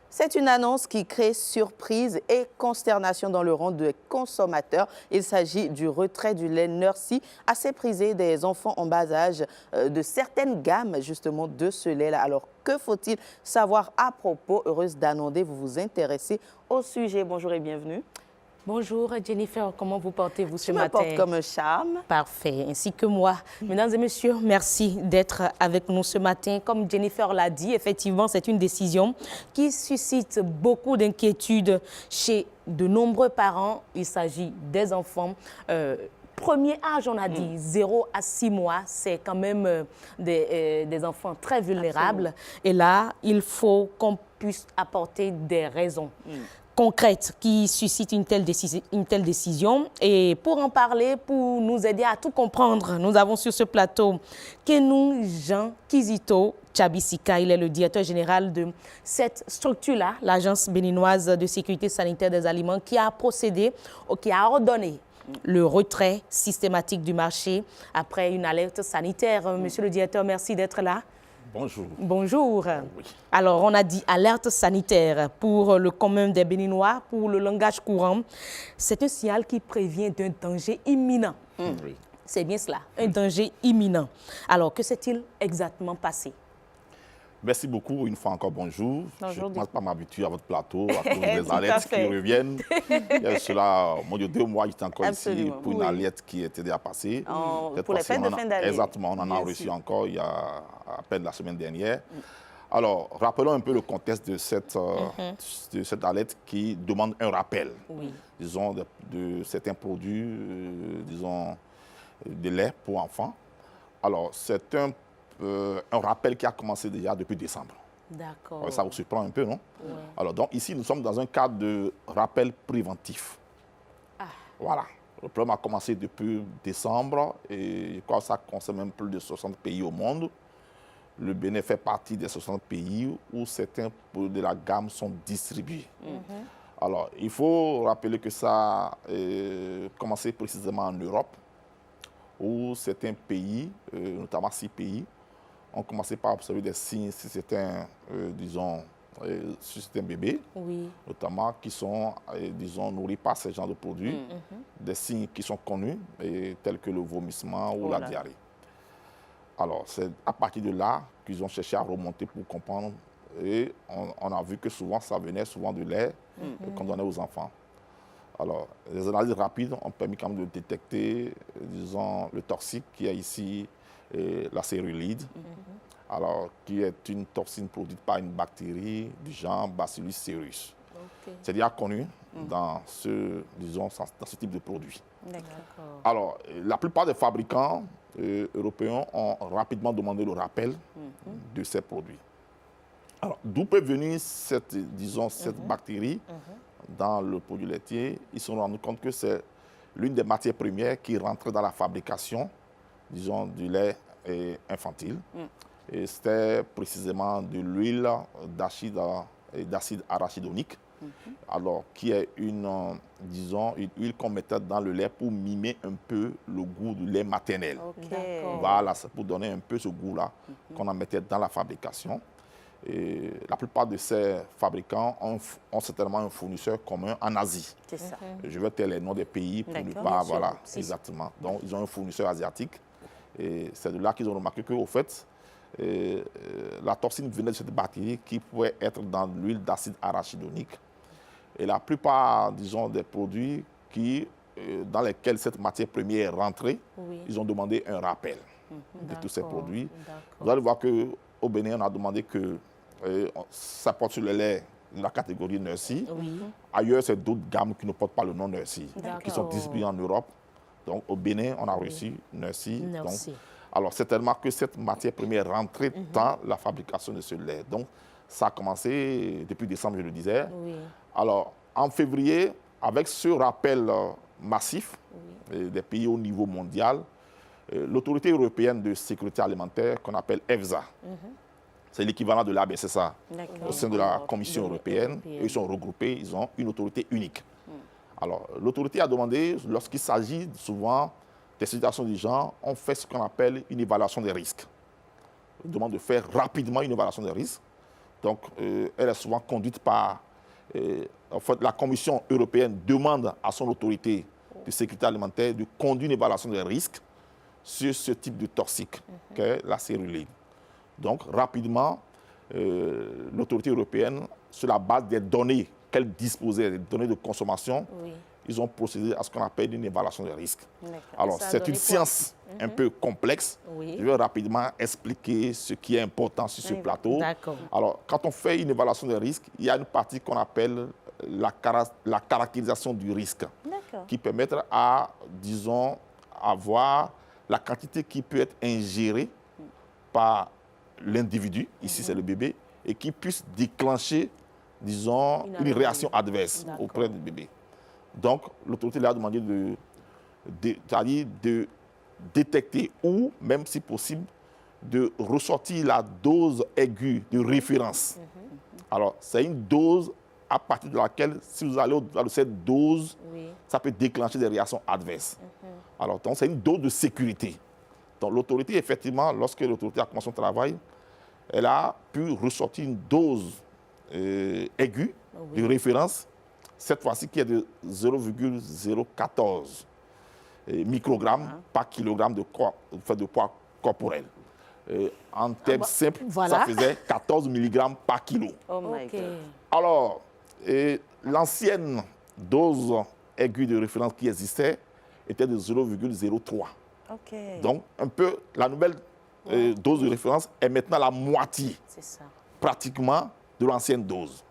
C'est une annonce qui crée surprise et consternation dans le rang des consommateurs. Il s'agit du retrait du lait Nursie, assez prisé des enfants en bas âge, de certaines gammes justement de ce lait-là. Alors, que faut-il savoir à propos? Heureuse d'annoncer, vous vous intéressez au sujet. Bonjour et bienvenue. Bonjour Jennifer, comment vous portez-vous ce matin? Je me porte comme un charme. Parfait, ainsi que moi. Mesdames et messieurs, merci d'être avec nous ce matin. Comme Jennifer l'a dit, effectivement, c'est une décision qui suscite beaucoup d'inquiétudes chez de nombreux parents. Il s'agit des enfants. Premier âge, on a dit 0 à 6 mois, c'est quand même des enfants très vulnérables. Absolument. Et là, il faut qu'on puisse apporter des raisons concrètes qui suscitent une telle décision. Et pour en parler, pour nous aider à tout comprendre, nous avons sur ce plateau Kenou Jean Kizito Tchabisika. Il est le directeur général de cette structure-là, l'Agence béninoise de sécurité sanitaire des aliments, qui a procédé, qui a ordonné le retrait systématique du marché après une alerte sanitaire. Monsieur le directeur, merci d'être là. Bonjour. Bonjour. Oui. Alors, on a dit alerte sanitaire pour le commun des Béninois, pour le langage courant. C'est un signal qui prévient d'un danger imminent. Oui. C'est bien cela, un danger imminent. Alors, que s'est-il exactement passé? Merci beaucoup. Une fois encore, bonjour. Bonjour. Je ne commence pas à m'habituer à votre plateau, à cause des alertes qui reviennent. Il y a cela, au moins de 2 mois, j'étais encore ici pour une alerte qui était déjà passée. Pour les fêtes de fin d'année. Exactement, on en a reçu encore il y a à peine la semaine dernière. Alors, rappelons un peu le contexte de cette alerte qui demande un rappel, disons, de certains produits, disons, de lait pour enfants. Alors, c'est un rappel qui a commencé déjà depuis décembre. D'accord. Ça vous surprend un peu, non? Ouais. Alors, donc, ici, nous sommes dans un cadre de rappel préventif. Voilà. Le problème a commencé depuis décembre et je crois que ça concerne même plus de 60 pays au monde. Le Bénin fait partie des 60 pays où certains de la gamme sont distribués. Alors, il faut rappeler que ça a commencé précisément en Europe, où certains pays, notamment 6 pays, ont commencé par observer des signes si certains, disons, sur certains bébés, notamment qui sont, disons, nourris par ce genre de produits, des signes qui sont connus, tels que le vomissement ou la diarrhée. Alors, c'est à partir de là qu'ils ont cherché à remonter pour comprendre. Et on a vu que souvent, ça venait souvent de lait qu'on donnait aux enfants. Alors, les analyses rapides ont permis quand même de détecter, disons, le toxique qui est ici, la cérulide, alors, qui est une toxine produite par une bactérie du genre Bacillus cereus. C'est déjà connu dans ce type de produit. Alors, la plupart des fabricants européens ont rapidement demandé le rappel de ces produits. Alors, d'où peut venir cette, disons, cette bactérie dans le produit laitier? Ils se sont rendus compte que c'est l'une des matières premières qui rentrait dans la fabrication, disons, du lait infantile. Et c'était précisément de l'huile d'acide arachidonique, alors qui est disons, une huile qu'on mettait dans le lait pour mimer un peu le goût du lait maternel. Voilà, c'est pour donner un peu ce goût-là qu'on en mettait dans la fabrication. Et la plupart de ces fabricants ont certainement un fournisseur commun en Asie. C'est ça. Je vais taire les noms des pays pour ne pas... Voilà, exactement. Donc, ils ont un fournisseur asiatique. Et c'est de là qu'ils ont remarqué qu'au fait, la toxine venait de cette bactérie qui pouvait être dans l'huile d'acide arachidonique. Et la plupart, disons, des produits dans lesquels cette matière première est rentrée, ils ont demandé un rappel de tous ces produits. Vous allez voir qu'au Bénin, on a demandé que ça porte sur le lait de la catégorie Nursie. Ailleurs, c'est d'autres gammes qui ne portent pas le nom Nursie, qui sont distribuées en Europe. Donc, au Bénin, on a reçu Nursie. Alors, c'est tellement que cette matière première est rentrée dans la fabrication de ce lait. Donc, ça a commencé depuis décembre, je le disais. Alors, en février, avec ce rappel massif des pays au niveau mondial, l'autorité européenne de sécurité alimentaire, qu'on appelle EFSA, c'est l'équivalent de l'ABCSA au sein de la Commission européenne. Ils sont regroupés, ils ont une autorité unique. Alors, l'autorité a demandé, lorsqu'il s'agit souvent des situations du genre, on fait ce qu'on appelle une évaluation des risques. On demande de faire rapidement une évaluation des risques. Donc, elle est souvent conduite par... en fait, la Commission européenne demande à son autorité de sécurité alimentaire de conduire une évaluation des risques sur ce type de toxique, qu'est la céruline. Donc, rapidement, l'autorité européenne, sur la base des données qu'elle disposait, des données de consommation, ils ont procédé à ce qu'on appelle une évaluation de risque. Alors, c'est une science un peu complexe. Je vais rapidement expliquer ce qui est important sur ce plateau. Alors, quand on fait une évaluation de risque, il y a une partie qu'on appelle la caractérisation du risque, qui permet à, disons, avoir la quantité qui peut être ingérée par l'individu, ici c'est le bébé, et qui puisse déclencher, disons, une réaction adverse auprès du bébé. Donc, l'autorité lui a demandé de détecter ou, même si possible, de ressortir la dose aiguë de référence. Alors, c'est une dose à partir de laquelle, si vous allez au-delà de cette dose, ça peut déclencher des réactions adverses. Alors, donc, c'est une dose de sécurité. Donc, l'autorité, effectivement, lorsque l'autorité a commencé son travail, elle a pu ressortir une dose aiguë de référence, cette fois-ci qui est de 0,014 microgrammes par kilogramme de poids corporel. En termes simples, ça faisait 14 mg par kilo. Alors, l'ancienne dose aiguë de référence qui existait était de 0,03. Donc, un peu, la nouvelle dose de référence est maintenant la moitié, pratiquement, de l'ancienne dose.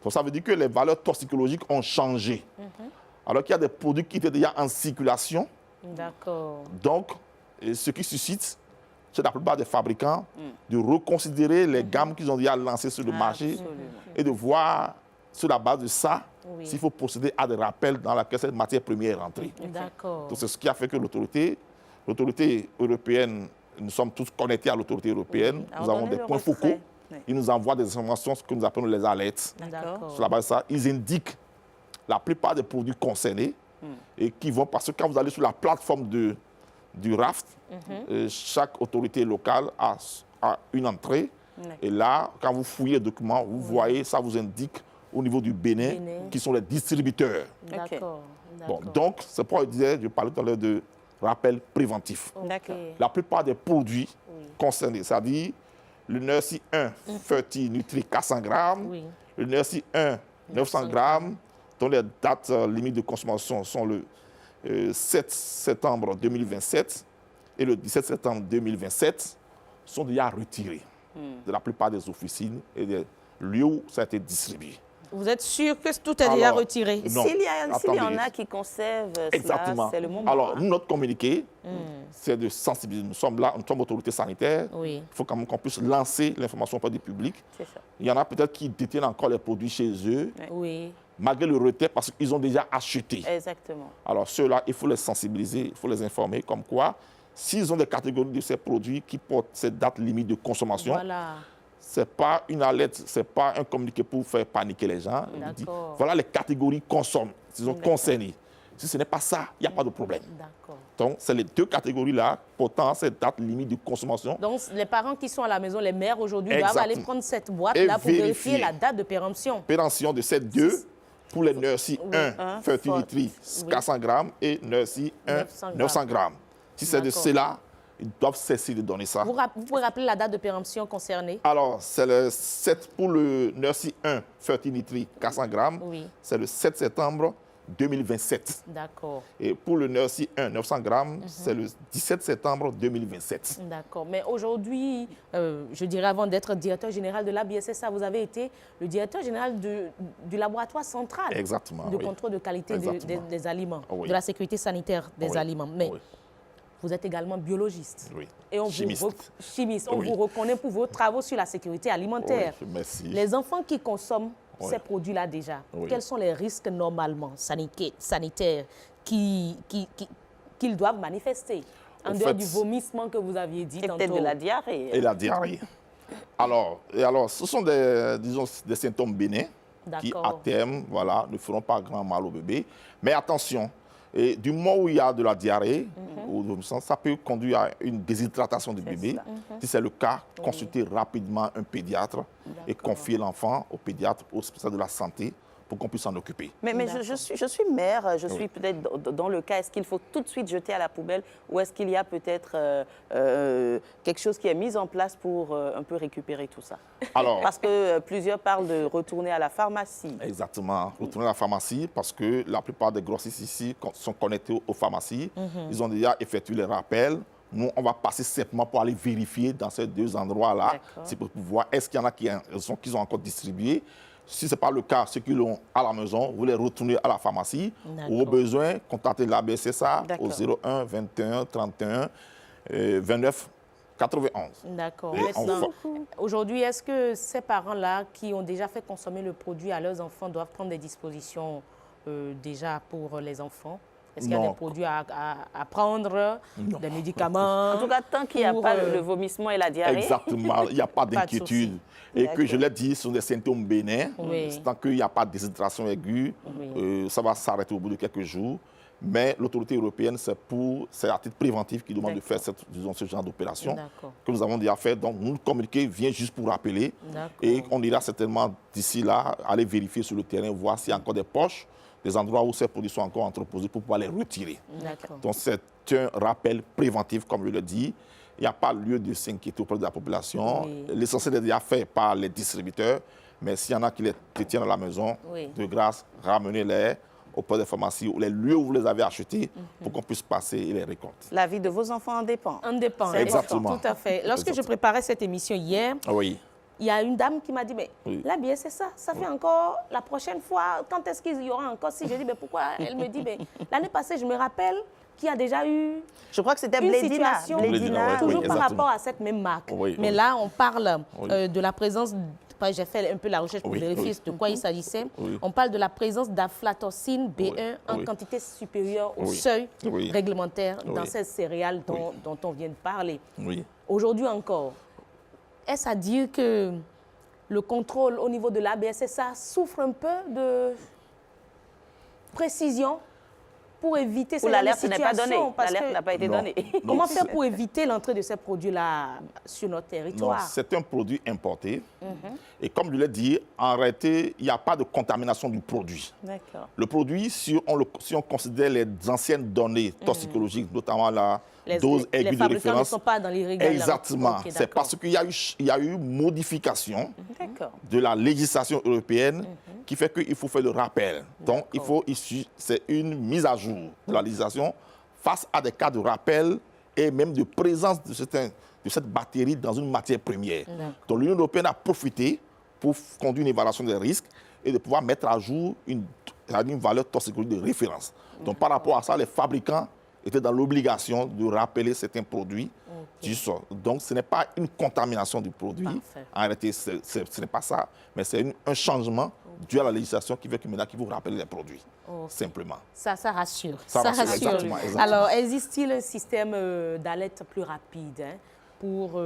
Donc, ça veut dire que les valeurs toxicologiques ont changé. Alors qu'il y a des produits qui étaient déjà en circulation. Donc, ce qui suscite chez la plupart des fabricants de reconsidérer les gammes qu'ils ont déjà lancées sur le marché et de voir, sur la base de ça, s'il faut procéder à des rappels dans lesquels cette matière première est rentrée. Donc, c'est ce qui a fait que l'autorité européenne, nous sommes tous connectés à l'autorité européenne, nous avons des points focaux. Ils nous envoient des informations, ce que nous appelons les alertes. Sur la base de ça, ils indiquent la plupart des produits concernés et qui vont, parce que quand vous allez sur la plateforme du RAFT, chaque autorité locale a une entrée. Et là, quand vous fouillez les documents, vous voyez, ça vous indique au niveau du Bénin, qui sont les distributeurs. Bon, donc, c'est pourquoi je parlais tout à l'heure de rappel préventif. La plupart des produits concernés, c'est-à-dire le Nursi 1 Ferti Nutri 400 grammes, le Nursi 1 900 grammes, dont les dates limites de consommation sont le 7 septembre 2027 et le 17 septembre 2027, sont déjà retirés de la plupart des officines et des lieux où ça a été distribué. Vous êtes sûr que tout est déjà retiré? S'il y en a qui conservent cela, c'est le moment. Alors, notre communiqué, c'est de sensibiliser. Nous sommes là, nous sommes autorité sanitaire. Il faut quand même qu'on puisse lancer l'information auprès du public. Il y en a peut-être qui détiennent encore les produits chez eux, malgré le retrait, parce qu'ils ont déjà acheté. Alors, ceux-là, il faut les sensibiliser, il faut les informer, comme quoi, s'ils ont des catégories de ces produits qui portent cette date limite de consommation, ce n'est pas une alerte, ce n'est pas un communiqué pour faire paniquer les gens. Il dit, voilà les catégories concernées. Si ce n'est pas ça, il n'y a pas de problème. Donc, c'est les deux catégories-là portant cette date limite de consommation. Donc, les parents qui sont à la maison, les mères aujourd'hui, doivent aller prendre cette boîte-là pour vérifier la date de péremption. Péremption de ces deux pour les Nursi 1 Fertility 400 grammes et Nursi 1 900 grammes. Si c'est de cela, ils doivent cesser de donner ça. Vous pouvez rappeler la date de péremption concernée? Alors, c'est le 7 pour le Nursi 1 Fertility 400 grammes. C'est le 7 septembre 2027. Et pour le Nursi 1 900 grammes, c'est le 17 septembre 2027. Mais aujourd'hui, je dirais avant d'être directeur général de la BSSA, vous avez été le directeur général du laboratoire central de contrôle de qualité des aliments, de la sécurité sanitaire des aliments. Mais vous êtes également biologiste. Et chimiste. On vous reconnaît pour vos travaux sur la sécurité alimentaire. Merci. Les enfants qui consomment ces produits-là déjà, quels sont les risques normalement sanitaires qu'ils doivent manifester en dehors du vomissement que vous aviez dit tantôt? Peut-être de la diarrhée. Et la diarrhée. Alors, ce sont des symptômes bénins qui, à terme, ne feront pas grand mal au bébé. Mais attention, Et du moment où il y a de la diarrhée, ou de ça peut conduire à une déshydratation du bébé. Si c'est le cas, consultez rapidement un pédiatre et confiez l'enfant au pédiatre, au spécialiste de la santé, pour qu'on puisse s'en occuper. Mais je suis mère, je suis peut-être dans le cas, est-ce qu'il faut tout de suite jeter à la poubelle ou est-ce qu'il y a peut-être quelque chose qui est mis en place pour un peu récupérer tout ça? Alors, parce que plusieurs parlent de retourner à la pharmacie. Exactement, retourner à la pharmacie parce que la plupart des grossistes ici sont connectés aux pharmacies. Ils ont déjà effectué les rappels. Nous, on va passer simplement pour aller vérifier dans ces 2 endroits-là, c'est pour voir est-ce qu'il y en a qui ont encore distribué. Si ce n'est pas le cas, ceux qui l'ont à la maison, vous les retournez à la pharmacie. Ou au besoin, contactez l'ABCSA au 01 21 31 29 91. D'accord. Aujourd'hui, est-ce que ces parents-là qui ont déjà fait consommer le produit à leurs enfants doivent prendre des dispositions déjà pour les enfants? Est-ce qu'il y a des produits à prendre, des médicaments? En tout cas, tant qu'il n'y a pas le vomissement et la diarrhée. Exactement, il n'y a pas d'inquiétude. Et que je l'ai dit, ce sont des symptômes bénins. Tant qu'il n'y a pas de déshydratation aiguë, ça va s'arrêter au bout de quelques jours. Mais l'autorité européenne, c'est à titre préventif qui demande de faire ce genre d'opération que nous avons déjà fait. Donc, nous, le communiqué vient juste pour rappeler. Et on ira certainement d'ici là aller vérifier sur le terrain, voir s'il y a encore des poches, des endroits où ces produits sont encore entreposés pour pouvoir les retirer. Donc, c'est un rappel préventif, comme je le dis. Il n'y a pas lieu de s'inquiéter auprès de la population. L'essentiel est déjà fait par les distributeurs. Mais s'il y en a qui les détiennent à la maison, de grâce, ramenez-les auprès des pharmacies ou les lieux où vous les avez achetés pour qu'on puisse passer et les récolter. La vie de vos enfants en dépend. En dépend, exactement. Tout à fait. Lorsque je préparais cette émission hier, il y a une dame qui m'a dit, mais là, bien, c'est ça. Ça fait encore la prochaine fois. Quand est-ce qu'il y aura encore? Si je dis, mais pourquoi? Elle me dit, mais l'année passée, je me rappelle qu'il y a déjà eu je crois que c'était une Blédina. situation, toujours par rapport à cette même marque. Mais là, on parle de la présence, j'ai fait un peu la recherche pour vérifier de quoi il s'agissait. On parle de la présence d'aflatoxine B1 en quantité supérieure au seuil réglementaire dans ces céréales dont on vient de parler. Aujourd'hui encore, est-ce à dire que le contrôle au niveau de l'ABCSA souffre un peu de précision pour éviter cette situation? L'alerte n'a pas été donnée. Comment faire pour éviter l'entrée de ces produits-là sur notre territoire? C'est un produit importé. Et comme je l'ai dit, en réalité, il n'y a pas de contamination du produit. Le produit, si on considère les anciennes données toxicologiques, notamment la dose aiguë de référence... Les fabricants ne sont pas dans l'irrégularité. Exactement. C'est parce qu'il y a eu modification de la législation européenne qui fait qu'il faut faire le rappel. Donc, c'est une mise à jour de la législation face à des cas de rappel et même de présence de cette bactérie dans une matière première. Donc, l'Union européenne a profité pour conduire une évaluation des risques et de pouvoir mettre à jour une valeur toxicologique de référence. Donc, par rapport à ça, les fabricants étaient dans l'obligation de rappeler certains produits du sol. Donc, ce n'est pas une contamination du produit. En réalité, ce n'est pas ça, mais c'est un changement dû à la législation qui fait que maintenant, qui vous rappelle les produits, simplement. Ça rassure. Ça rassure. Exactement. Alors, existe-t-il un système d'alerte plus rapide pour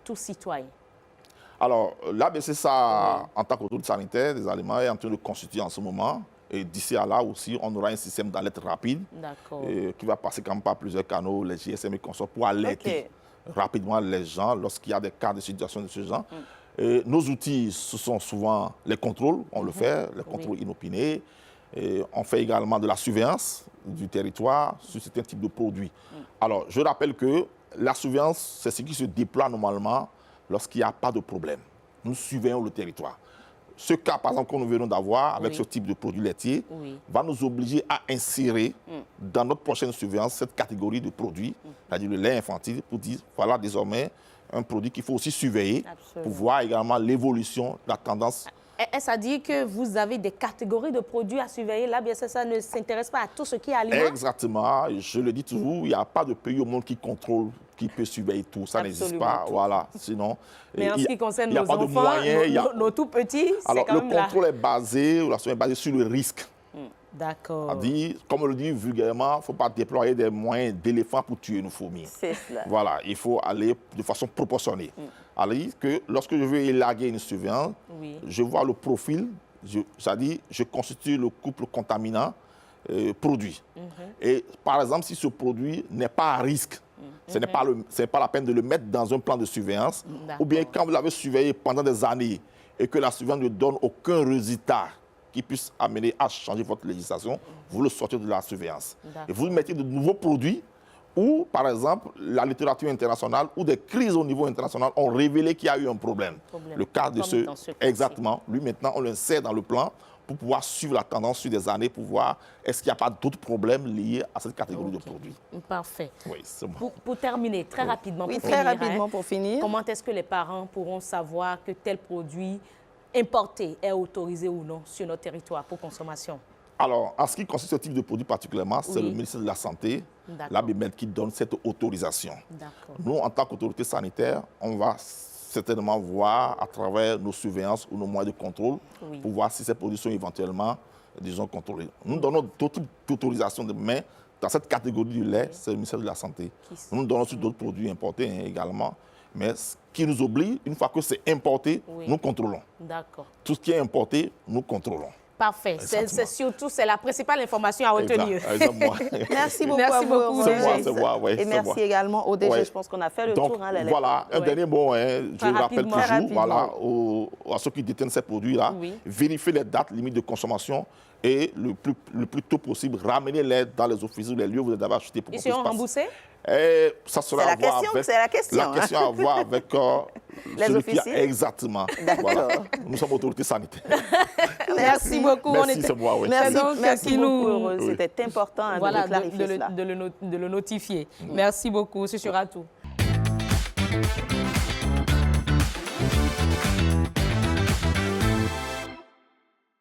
tout citoyen? Alors, l'ABCSA, en tant qu'autorité sanitaire des aliments, est en train de constituer en ce moment. Et d'ici à là aussi, on aura un système d'alerte rapide qui va passer quand même par plusieurs canaux, les GSM et consorts, pour alerter rapidement les gens lorsqu'il y a des cas de situation de ce genre. Et nos outils, ce sont souvent les contrôles, on le fait, les contrôles inopinés. Et on fait également de la surveillance du territoire sur certains types de produits. Alors, je rappelle que la surveillance, c'est ce qui se déploie normalement lorsqu'il n'y a pas de problème. Nous surveillons le territoire. Ce cas, par exemple, que nous venons d'avoir avec ce type de produit laitier va nous obliger à insérer dans notre prochaine surveillance cette catégorie de produits, c'est-à-dire le lait infantile, pour dire, voilà désormais un produit qu'il faut aussi surveiller pour voir également l'évolution, la tendance. Est-ce à dire que vous avez des catégories de produits à surveiller? Là, bien sûr, ça ne s'intéresse pas à tout ce qui est aliment? Exactement. Je le dis toujours, il n'y a pas de pays au monde qui contrôle, qui peut surveiller tout. Ça n'existe pas. Voilà. Sinon, mais en ce qui concerne nos enfants, nos tout petits, c'est quand même le contrôle est basé, ou la surveillance est basée sur le risque. D'accord. Comme on le dit vulgairement, il ne faut pas déployer des moyens d'éléphant pour tuer une fourmi. C'est cela. Voilà, il faut aller de façon proportionnée. Alors, que lorsque je veux élaguer une surveillance, je vois le profil, c'est-à-dire je constitue le couple contaminant produit. Et par exemple, si ce produit n'est pas à risque, ce n'est pas la peine de le mettre dans un plan de surveillance, ou bien quand vous l'avez surveillé pendant des années et que la surveillance ne donne aucun résultat qui puisse amener à changer votre législation, vous le sortez de la surveillance. Et vous mettez de nouveaux produits où, par exemple, la littérature internationale ou des crises au niveau international ont révélé qu'il y a eu un problème. Le cas de ce exactement, lui maintenant, on l'insère dans le plan pour pouvoir suivre la tendance sur des années, pour voir est-ce qu'il n'y a pas d'autres problèmes liés à cette catégorie de produits. Parfait. Oui, c'est bon. Pour terminer, très rapidement, Oui, pour très finir, rapidement pour finir. Comment est-ce que les parents pourront savoir que tel produit importé est autorisé ou non sur notre territoire pour consommation? Alors, en ce qui concerne ce type de produit particulièrement, c'est le ministère de la Santé, l'ABMED, qui donne cette autorisation. Nous, en tant qu'autorité sanitaire, on va certainement voir à travers nos surveillances ou nos moyens de contrôle pour voir si ces produits sont éventuellement, disons, contrôlés. Nous donnons d'autres autorisations, mais dans cette catégorie du lait, c'est le ministère de la Santé. Nous donnons sur d'autres produits importés également, mais ce qui nous oblige, une fois que c'est importé, nous contrôlons. Tout ce qui est importé, nous contrôlons. Parfait. C'est surtout, c'est la principale information à retenir. Merci beaucoup merci à vous. beaucoup. Et merci également au DG. Je pense qu'on a fait le tour. Donc, voilà, un dernier mot. Je le rappelle toujours, voilà, à ceux qui détiennent ces produits-là, vérifiez les dates limites de consommation et le plus tôt possible, ramenez-les dans les offices ou les lieux où vous les avez achetés. Ils seront remboursés? Ça sera à voir avec... C'est la question. La question à voir avec les officiers. Exactement. Voilà. Nous sommes autorités sanitaires. Merci beaucoup. Merci, c'est moi. Oui. Merci beaucoup. C'était important de clarifier cela. De le notifier. Merci beaucoup. Ce sera tout.